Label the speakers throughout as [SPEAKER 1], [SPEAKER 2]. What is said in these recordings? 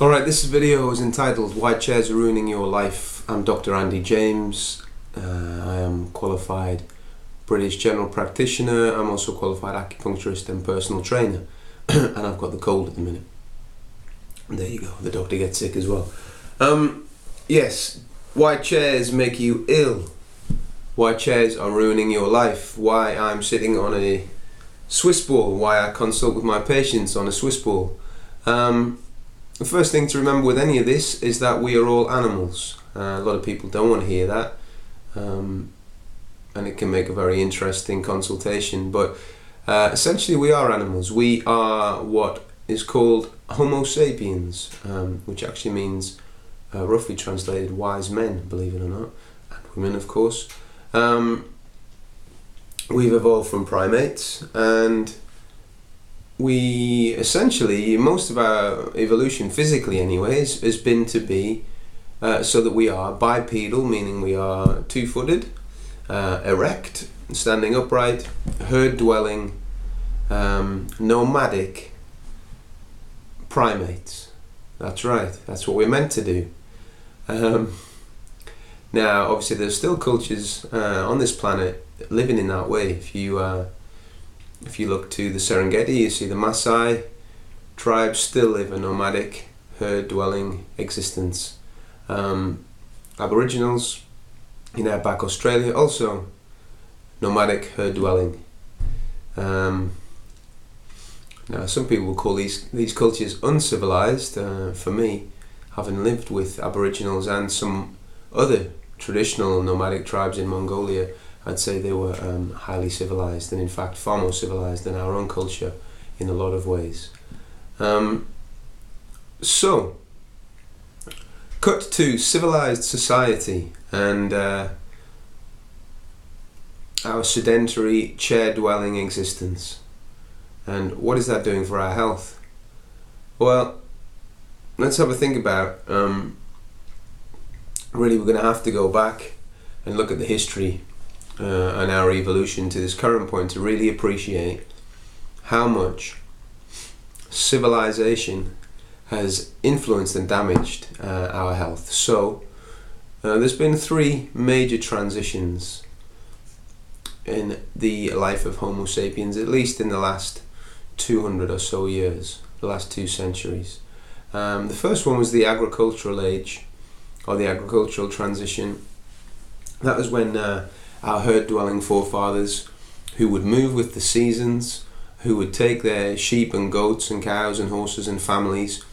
[SPEAKER 1] Alright, this video is entitled Why Chairs Are Ruining Your Life. I'm Dr. Andy James. I am qualified British general practitioner. I'm also qualified acupuncturist and personal trainer. And I've got the cold at the minute. There you go, the doctor gets sick as well. Yes, why chairs make you ill. Why chairs are ruining your life. Why I'm sitting on a Swiss ball. Why I consult with my patients on a Swiss ball. The first thing to remember with any of this is that we are all animals. A lot of people don't want to hear that, and it can make a very interesting consultation, but essentially we are animals. We are what is called Homo sapiens, which actually means, roughly translated, wise men, believe it or not, and women of course. We've evolved from primates, and we essentially, most of our evolution physically anyways, has been to be so that we are bipedal, meaning we are two-footed, erect, standing upright, herd-dwelling, nomadic primates. That's right, that's what we're meant to do. Now obviously there's still cultures on this planet living in that way. If you look to the Serengeti, you see the Maasai tribes still live a nomadic, herd-dwelling existence. Aboriginals in outback Australia also nomadic, herd-dwelling. Now some people will call these cultures uncivilized. For me, having lived with Aboriginals and some other traditional nomadic tribes in Mongolia, I'd say they were highly civilized, and in fact far more civilized than our own culture in a lot of ways. So, cut to civilized society and our sedentary, chair-dwelling existence. And what is that doing for our health? Well, let's have a think about, really we're going to have to go back and look at the history and our evolution to this current point to really appreciate how much civilization has influenced and damaged our health. So there's been three major transitions in the life of Homo sapiens, at least in the last 200 or so years, the last 2 centuries. The first one was the agricultural age, or the agricultural transition. That was when our herd-dwelling forefathers, who would move with the seasons, who would take their sheep and goats and cows and horses and families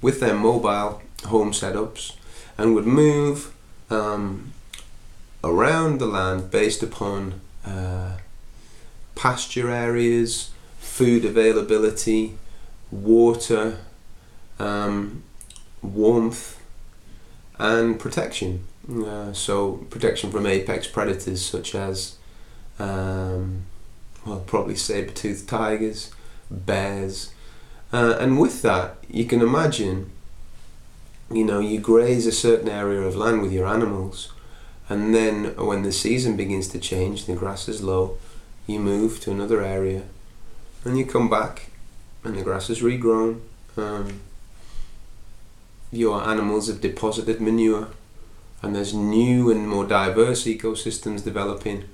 [SPEAKER 1] with their mobile home setups and would move around the land based upon pasture areas, food availability, water, warmth, and protection. So protection from apex predators such as probably saber-toothed tigers, bears, and with that you can imagine, you graze a certain area of land with your animals, and then when the season begins to change, the grass is low, you move to another area and you come back and the grass has regrown. Your animals have deposited manure, and there's new and more diverse ecosystems developing.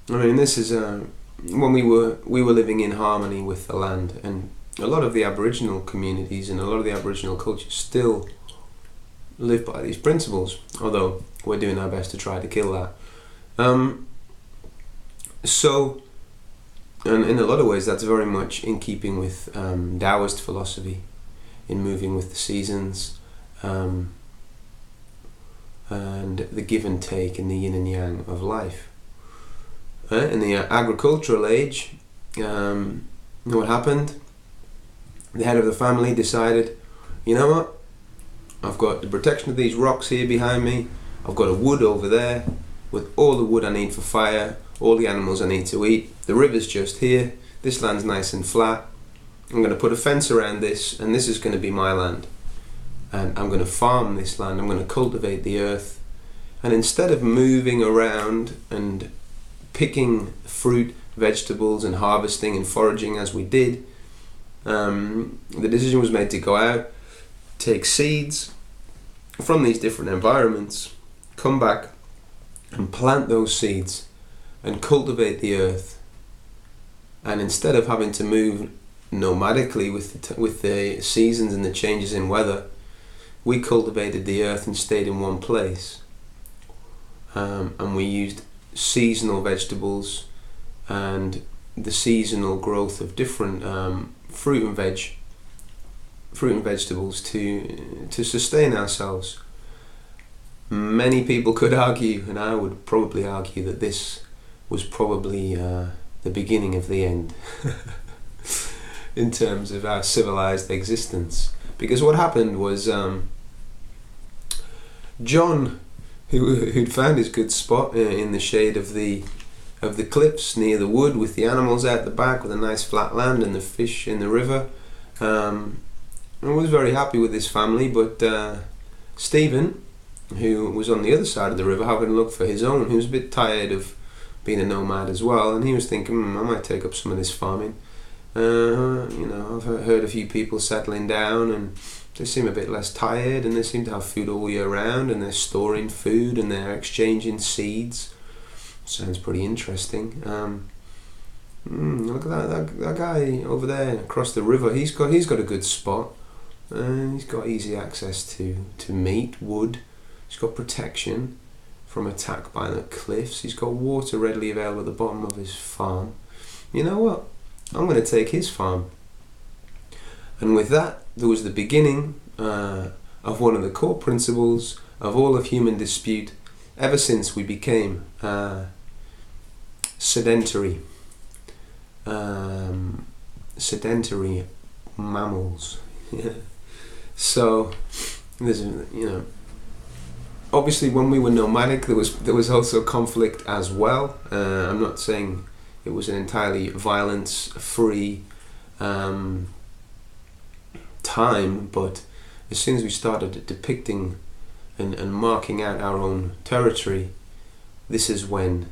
[SPEAKER 1] I mean, this is when we were living in harmony with the land, and a lot of the Aboriginal communities and a lot of the Aboriginal culture still live by these principles, although we're doing our best to try to kill that. So, and in a lot of ways that's very much in keeping with Taoist philosophy, in moving with the seasons, and the give and take in the yin and yang of life. In the agricultural age, what happened? The head of the family decided, you know what, I've got the protection of these rocks here behind me, I've got a wood over there with all the wood I need for fire, all the animals I need to eat, the river's just here, this land's nice and flat, I'm going to put a fence around this, and this is going to be my land. And I'm going to farm this land, I'm going to cultivate the earth. And instead of moving around and picking fruit, vegetables, and harvesting and foraging as we did, the decision was made to go out take seeds from these different environments, come back and plant those seeds and cultivate the earth. And instead of having to move nomadically with the seasons and the changes in weather, we cultivated the earth and stayed in one place. And we used seasonal vegetables and the seasonal growth of different fruit and vegetables to sustain ourselves. Many people could argue, and I would probably argue, that this was probably the beginning of the end in terms of our civilized existence. Because what happened was John, who'd found his good spot in the shade of the cliffs near the wood, with the animals out the back, with a nice flat land and the fish in the river, and was very happy with his family. But Stephen, who was on the other side of the river having a look for his own, he was a bit tired of being a nomad as well, and he was thinking, I might take up some of this farming. I've heard a few people settling down and they seem a bit less tired, and they seem to have food all year round, and they're storing food and they're exchanging seeds. Sounds pretty interesting. Look at that guy over there across the river. He's got a good spot. He's got easy access to meat, wood. He's got protection from attack by the cliffs. He's got water readily available at the bottom of his farm. You know what? I'm going to take his farm. And with that, there was the beginning of one of the core principles of all of human dispute ever since we became sedentary mammals. So there's, obviously when we were nomadic, there was also conflict as well. I'm not saying it was an entirely violence-free time, but as soon as we started depicting and marking out our own territory, this is when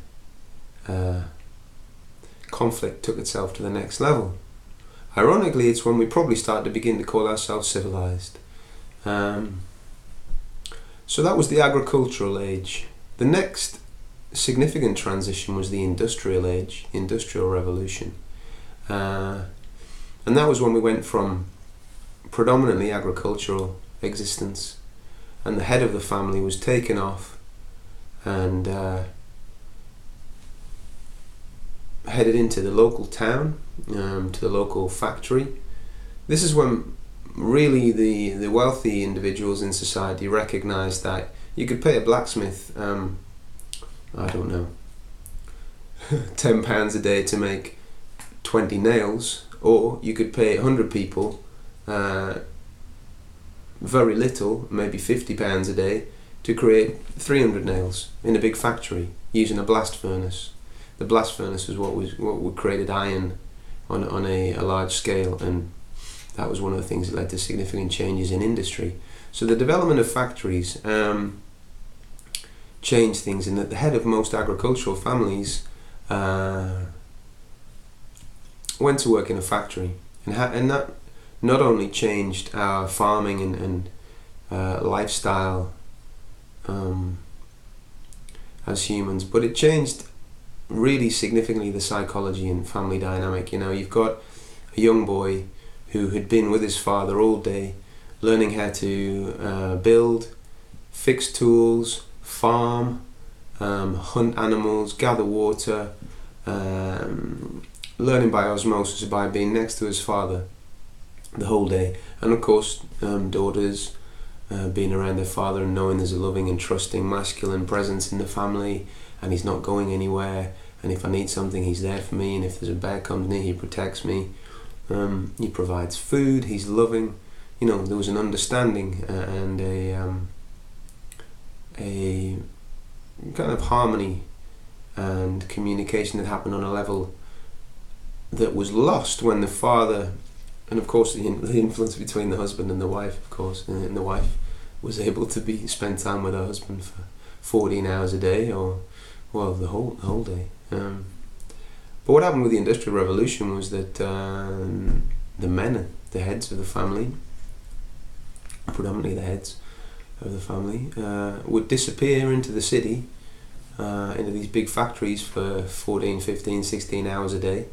[SPEAKER 1] conflict took itself to the next level. Ironically, it's when we probably started to begin to call ourselves civilized. So that was the agricultural age. The next significant transition was the industrial age, the industrial revolution. And that was when we went from predominantly agricultural existence, and the head of the family was taken off and headed into the local town, to the local factory. This is when really the wealthy individuals in society recognized that you could pay a blacksmith, I don't know, £10 a day to make 20 nails, or you could pay 100 people very little, maybe £50 a day, to create 300 nails in a big factory using a blast furnace. The blast furnace was what created iron on a large scale, and that was one of the things that led to significant changes in industry. So the development of factories changed things in that the head of most agricultural families went to work in a factory, and that not only changed our farming and lifestyle as humans, but it changed really significantly the psychology and family dynamic. You've got a young boy who had been with his father all day, learning how to build, fix tools, farm, hunt animals, gather water, learning by osmosis by being next to his father the whole day. And of course, daughters being around their father and knowing there's a loving and trusting masculine presence in the family, and he's not going anywhere, and if I need something he's there for me, and if there's a bear comes near he protects me. He provides food, he's loving. There was an understanding and a kind of harmony and communication that happened on a level that was lost when the father, and of course the influence between the husband and the wife, of course, and the wife was able to spend time with her husband for 14 hours a day, or the whole day. But what happened with the Industrial Revolution was that the men, the heads of the family, predominantly the heads of the family, would disappear into the city, into these big factories for 14, 15, 16 hours a day,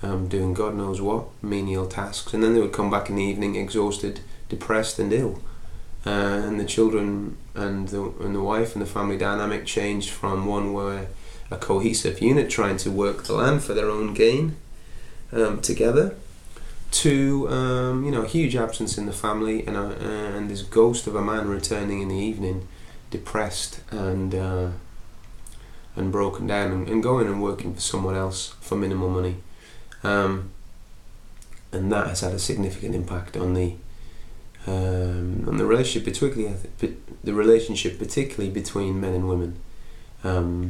[SPEAKER 1] doing God knows what, menial tasks, and then they would come back in the evening exhausted, depressed and ill. And the children and the wife and the family dynamic changed from one where a cohesive unit trying to work the land for their own gain together, to a huge absence in the family, and this ghost of a man returning in the evening, depressed and broken down, and going and working for someone else for minimal money, and that has had a significant impact on the relationship, particularly between men and women,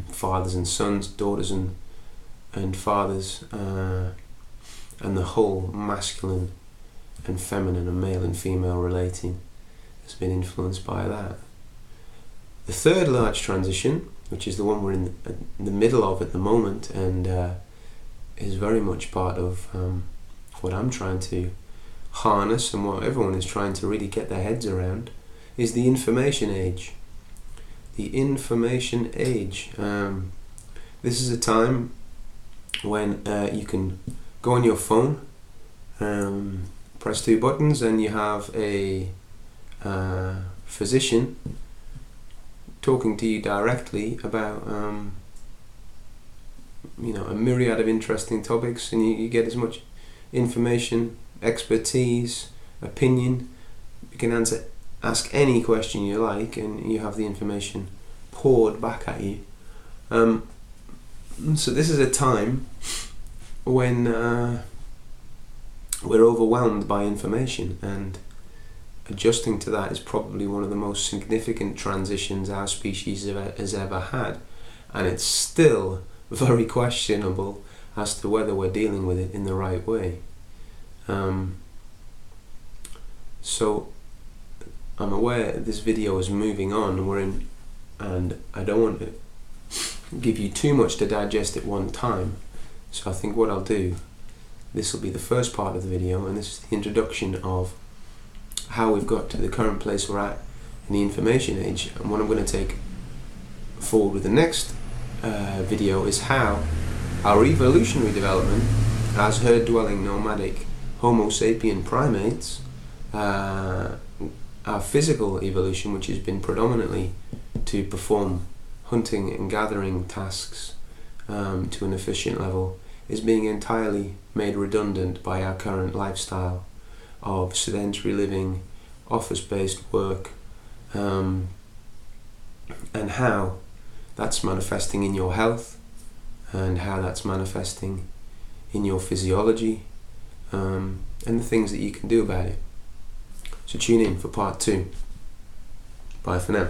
[SPEAKER 1] fathers and sons, daughters and fathers, and the whole masculine and feminine and male and female relating has been influenced by that. The third large transition, which is the one we're in the middle of at the moment, and is very much part of what I'm trying to harness and what everyone is trying to really get their heads around, is the information age. The information age. This is a time when you can go on your phone, press 2 buttons, and you have a physician talking to you directly about a myriad of interesting topics, and you get as much information, expertise, opinion. You can ask any question you like, and you have the information poured back at you. So this is a time when we're overwhelmed by information, and adjusting to that is probably one of the most significant transitions our species has ever had, and it's still very questionable as to whether we're dealing with it in the right way. So I'm aware this video is moving on, and I don't want to give you too much to digest at one time. So I think what I'll do, this will be the first part of the video, and this is the introduction of how we've got to the current place we're at in the information age. And what I'm going to take forward with the next video is how our evolutionary development as herd-dwelling nomadic Homo sapien primates, our physical evolution, which has been predominantly to perform hunting and gathering tasks to an efficient level, is being entirely made redundant by our current lifestyle of sedentary living, office-based work, and how that's manifesting in your health, and how that's manifesting in your physiology, and the things that you can do about it. So tune in for part 2. Bye for now.